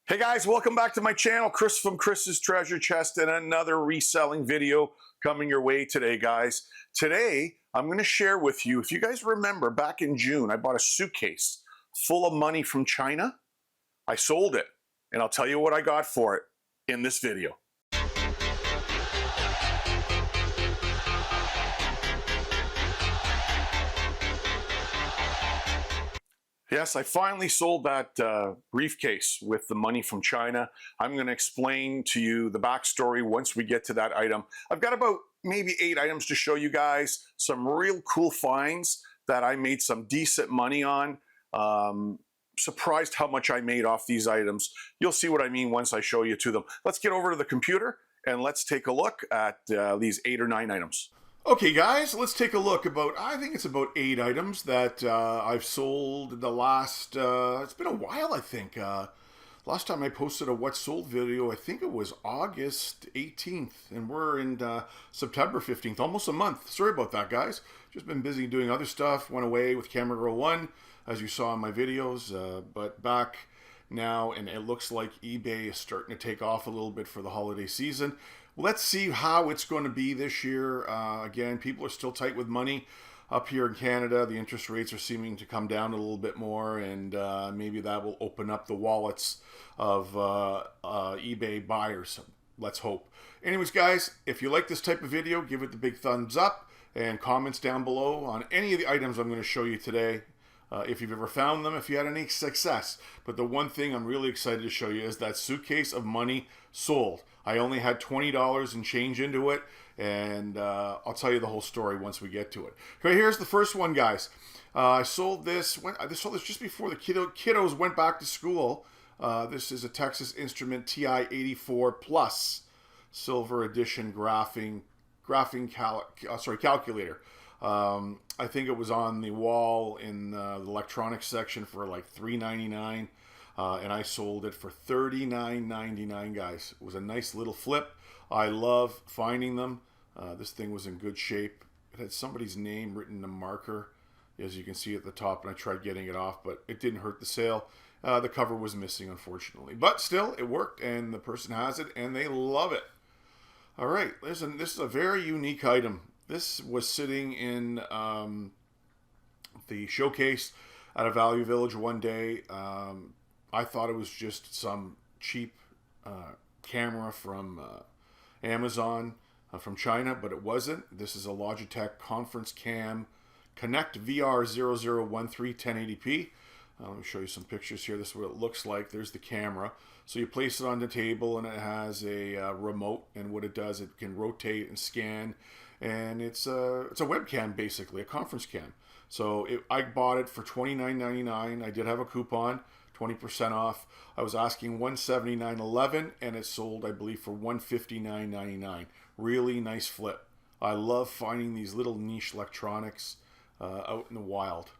Hey guys, welcome back to my channel, Chris from Chris's Treasure Chest, and another reselling video coming your way today, guys. Today, I'm going to share with you, if you guys remember, back in June, I bought a suitcase full of money from China. I sold it, and I'll tell you what I got for it in this video. Yes, I finally sold that briefcase with the money from China. I'm going to explain to you the backstory once we get to that item. I've got about maybe 8 items to show you guys, some real cool finds that I made some decent money on. Surprised how much I made off these items. You'll see what I mean once I show you to them. Let's get over to the computer and let's take a look at these 8 or 9 items. Okay guys, let's take a look I think it's about 8 items that I've sold in the last, it's been a while I think. Last time I posted a what sold video, I think it was August 18th, and we're in September 15th, almost a month. Sorry about that guys, just been busy doing other stuff, went away with Camera Girl 1, as you saw in my videos, but back now, and it looks like eBay is starting to take off a little bit for the holiday season. Let's see how it's going to be this year. Again, people are still tight with money up here in Canada. The interest rates are seeming to come down a little bit more, and maybe that will open up the wallets of eBay buyers. Let's hope. Anyways, guys, if you like this type of video, give it the big thumbs up and comments down below on any of the items I'm going to show you today. If you've ever found them, if you had any success. But the one thing I'm really excited to show you is that suitcase of money sold. I only had $20 and change into it, and I'll tell you the whole story once we get to it. Okay, here's the first one, guys. I sold this just before the kiddos went back to school. This is a Texas Instrument TI-84 Plus Silver Edition calculator. I think it was on the wall in the electronics section for like $3.99, and I sold it for $39.99, guys. It was a nice little flip. I love finding them. This thing was in good shape. It had somebody's name written in a marker, as you can see at the top, and I tried getting it off, but it didn't hurt the sale. The cover was missing, unfortunately, but still, it worked, and the person has it, and they love it. All right, this is a very unique item. This was sitting in the showcase at a Value Village one day. I thought it was just some cheap camera from Amazon from China, but it wasn't. This is a Logitech Conference Cam Connect VR 0013 1080p. Let me show you some pictures here. This is what it looks like. There's the camera. So you place it on the table, and it has a remote, and what it does, it can rotate and scan, and it's a webcam, basically, a conference cam. So I bought it for $29.99. I did have a coupon, 20% off. I was asking $179.11, and it sold, I believe, for $159.99. Really nice flip. I love finding these little niche electronics out in the wild.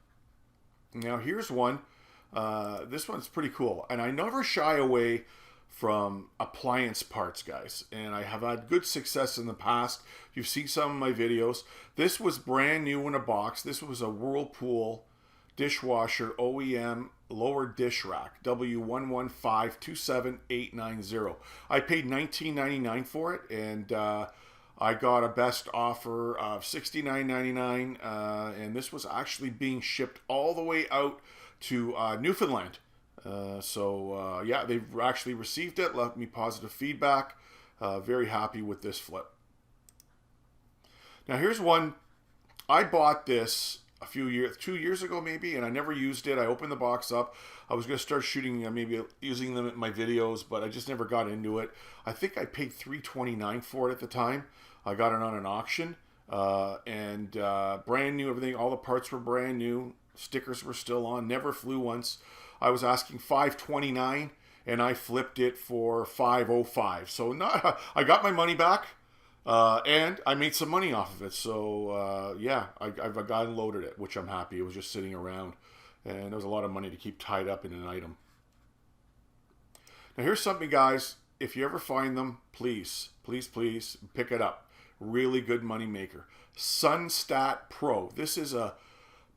Now here's one. This one's pretty cool, and I never shy away from appliance parts, guys, and I have had good success in the past. You've seen some of my videos. This was brand new in a box. This was a Whirlpool dishwasher OEM lower dish rack W11527890. I paid $19.99 for it, and I got a best offer of $69.99, and this was actually being shipped all the way out to Newfoundland. Yeah, they've actually received it, left me positive feedback. Very happy with this flip. Now here's one. I bought this a few years, 2 years ago maybe, and I never used it. I opened the box up. I was going to start shooting, maybe using them in my videos, but I just never got into it. I think I paid $3.29 for it at the time. I got it on an auction, and brand new, everything, all the parts were brand new. Stickers were still on, never flew once. I was asking $5.29, and I flipped it for $5.05. So I got my money back, and I made some money off of it. So yeah, I've got and loaded it, which I'm happy. It was just sitting around, and there was a lot of money to keep tied up in an item. Now here's something, guys. If you ever find them, please, please, please pick it up. Really good money maker. Sunstat Pro. This is a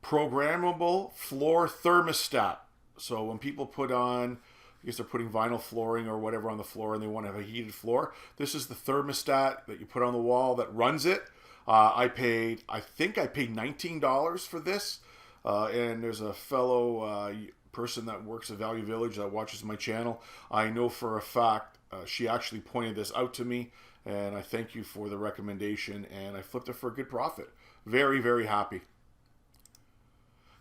programmable floor thermostat. So when people put on because they're putting vinyl flooring or whatever on the floor and they want to have a heated floor. This is the thermostat that you put on the wall that runs it. I think I paid $19 for this. And there's a fellow person that works at Value Village that watches my channel. I know for a fact she actually pointed this out to me, and I thank you for the recommendation, and I flipped it for a good profit. Very, very happy.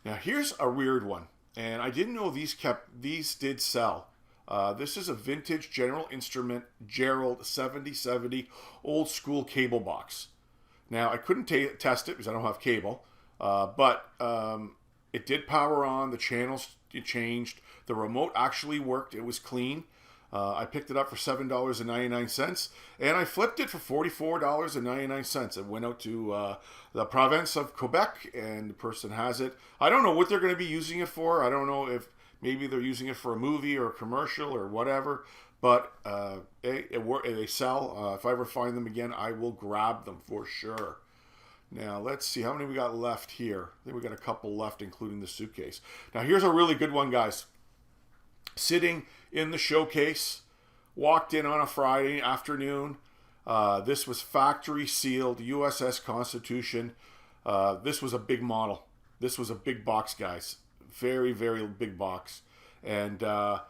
Now here's a weird one, and I didn't know these did sell. This is a vintage General Instrument Gerald 7070 old school cable box. Now I couldn't test it because I don't have cable, but it did power on. The channels changed. The remote actually worked. It was clean. I picked it up for $7.99, and I flipped it for $44.99. It went out to the province of Quebec, and the person has it. I don't know what they're going to be using it for. I don't know if maybe they're using it for a movie or a commercial or whatever, but they sell. If I ever find them again, I will grab them for sure. Now, let's see how many we got left here. I think we got a couple left, including the suitcase. Now, here's a really good one, guys. Sitting in the showcase, walked in on a Friday afternoon. This was factory sealed, USS Constitution. This was a big model. This was a big box, guys. Very, very big box. And I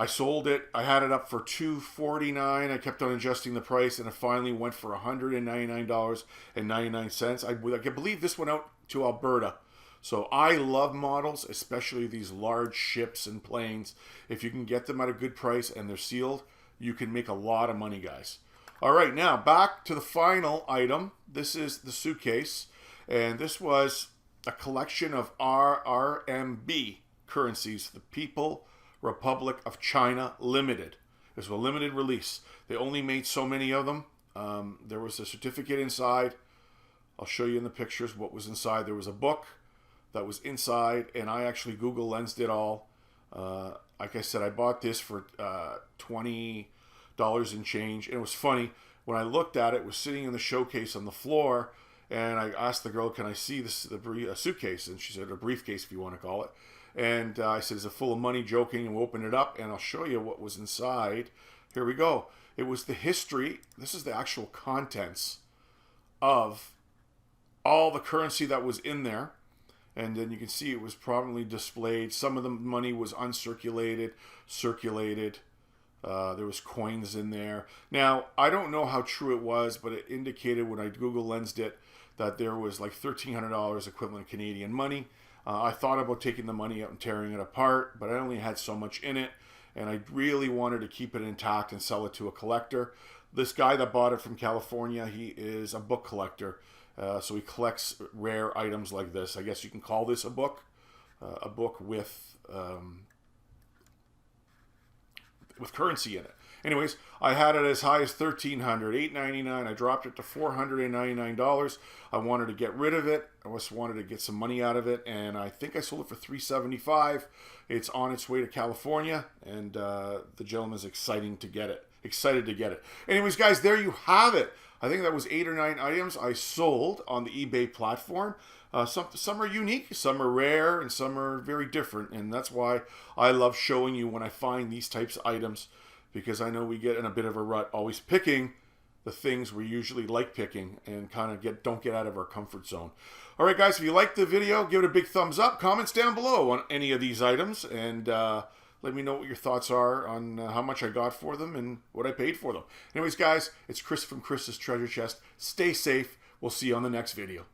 sold it. I had it up for $249. I kept on adjusting the price, and it finally went for $199.99. I believe this went out to Alberta. So I love models, especially these large ships and planes. If you can get them at a good price and they're sealed, you can make a lot of money, guys. All right, now back to the final item. This is the suitcase, and this was a collection of RRMB currencies, the People Republic of China Limited. This was a limited release. They only made so many of them. There was a certificate inside. I'll show you in the pictures what was inside. There was a book that was inside, and I actually Google Lensed it all. Like I said, I bought this for $20 and change. And it was funny, when I looked at it, it was sitting in the showcase on the floor, and I asked the girl, can I see this a suitcase? And she said, a briefcase if you want to call it. And I said, is it full of money? Joking, and we'll open it up, and I'll show you what was inside. Here we go. It was the history. This is the actual contents of all the currency that was in there. And then you can see it was prominently displayed. Some of the money was uncirculated, circulated. There was coins in there. Now, I don't know how true it was, but it indicated when I Google Lensed it that there was like $1,300 equivalent Canadian money. I thought about taking the money out and tearing it apart, but I only had so much in it, and I really wanted to keep it intact and sell it to a collector. This guy that bought it from California, he is a book collector. So he collects rare items like this. I guess you can call this a book with currency in it. Anyways, I had it as high as $1,300, $899. I dropped it to $499. I wanted to get rid of it. I just wanted to get some money out of it, and I think I sold it for $375. It's on its way to California, and the gentleman's excited to get it. Anyways, guys, there you have it. I think that was 8 or 9 items I sold on the eBay platform. Some are unique, some are rare, and some are very different. And that's why I love showing you when I find these types of items, because I know we get in a bit of a rut always picking the things we usually like picking and kind of don't get out of our comfort zone. All right, guys, if you liked the video, give it a big thumbs up. Comments down below on any of these items, and let me know what your thoughts are on how much I got for them and what I paid for them. Anyways, guys, it's Chris from Chris's Treasure Chest. Stay safe. We'll see you on the next video.